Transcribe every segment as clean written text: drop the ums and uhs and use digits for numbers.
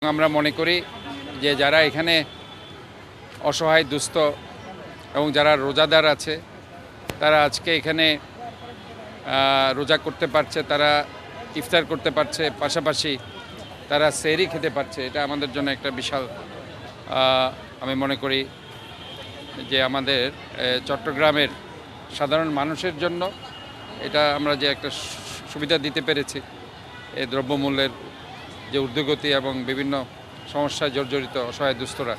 আমরা মনে করি যে যারা এখানে অসহায় দুস্থ এবং যারা রোজাদার আছে তারা আজকে এখানে রোজা করতে পারছে, তারা ইফতার করতে পারছে, পাশাপাশি তারা সেহরি খেতে পারছে। এটা আমাদের জন্য একটা বিশাল আমি মনে করি যে আমাদের চট্টগ্রামের সাধারণ মানুষের জন্য এটা আমরা যে একটা সুবিধা দিতে পেরেছি। এই দ্রব্যমূল্যের যে ঊর্ধ্বগতি এবং বিভিন্ন সমস্যায় জর্জরিত অসহায় দুস্থরা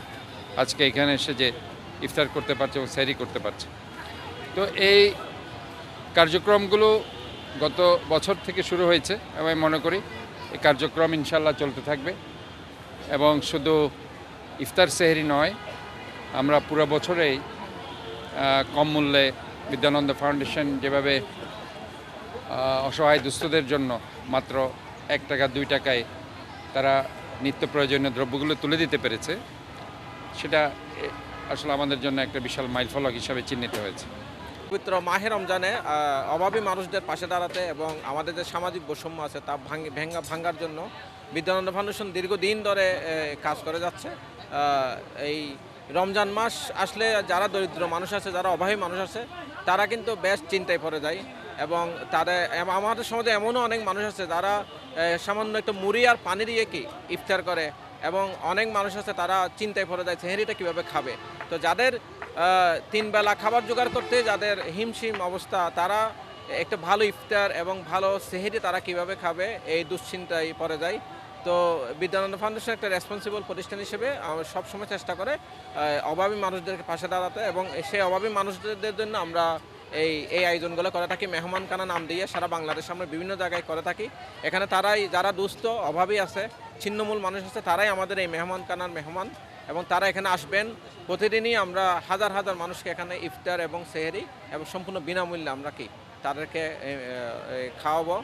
আজকে এখানে এসে যে ইফতার করতে পারছে এবং সেহরি করতে পারছে। তো এই কার্যক্রমগুলো গত বছর থেকে শুরু হয়েছে এবং আমি মনে করি এই কার্যক্রম ইনশাল্লাহ চলতে থাকবে। এবং শুধু ইফতার সেহরি নয়, আমরা পুরো বছরেই কম মূল্যে বিদ্যানন্দ ফাউন্ডেশন যেভাবে অসহায় দুস্থদের জন্য মাত্র 1 টাকা 2 টাকায় তারা নিত্য প্রয়োজনীয় দ্রব্যগুলো তুলে দিতে পেরেছে, সেটা আসলে আমাদের জন্য একটা বিশাল মাইলফলক হিসাবে চিহ্নিত হয়েছে। পবিত্র মাহে রমজানে অভাবী মানুষদের পাশে দাঁড়াতে এবং আমাদের যে সামাজিক বৈষম্য আছে তা ভাঙ্গার জন্য বিদ্যানন্দ ফাউন্ডেশন দীর্ঘদিন ধরে কাজ করে যাচ্ছে। এই রমজান মাস আসলে যারা দরিদ্র মানুষ আছে, যারা অভাবী মানুষ আছে, তারা কিন্তু বেশ চিন্তায় পড়ে যায়। এবং আমাদের সমাজে এমনও অনেক মানুষ আছে যারা সামান্য একটু মুড়ি আর পানি দিয়ে কি ইফতার করে, এবং অনেক মানুষ আছে তারা চিন্তায় পড়ে যায় সেহরিটা কীভাবে খাবে। তো যাদের 3 বেলা খাবার জোগাড় করতে যাদের হিমশিম অবস্থা, তারা একটা ভালো ইফতার এবং ভালো সেহরি তারা কিভাবে খাবে এই দুশ্চিন্তায় পড়ে যায়। তো বিদ্যানন্দ ফাউন্ডেশন একটা রেসপন্সিবল প্রতিষ্ঠান হিসেবে সবসময় চেষ্টা করে অভাবী মানুষদেরকে পাশে দাঁড়াতে, এবং সেই অভাবী মানুষদের জন্য আমরা এই আয়োজনগুলো করে থাকি। মেহমানখানা নাম দিয়ে সারা বাংলাদেশ আমরা বিভিন্ন জায়গায় করে থাকি। এখানে তারাই যারা দুস্থ অভাবী আছে, ছিন্নমূল মানুষ আছে, তারাই আমাদের এই মেহমানখানার মেহমান, এবং তারা এখানে আসবেন। প্রতিদিনই আমরা হাজার হাজার মানুষকে এখানে ইফতার এবং সেহরি এবং সম্পূর্ণ বিনামূল্যে আমরা তাদেরকে খাওয়াবো।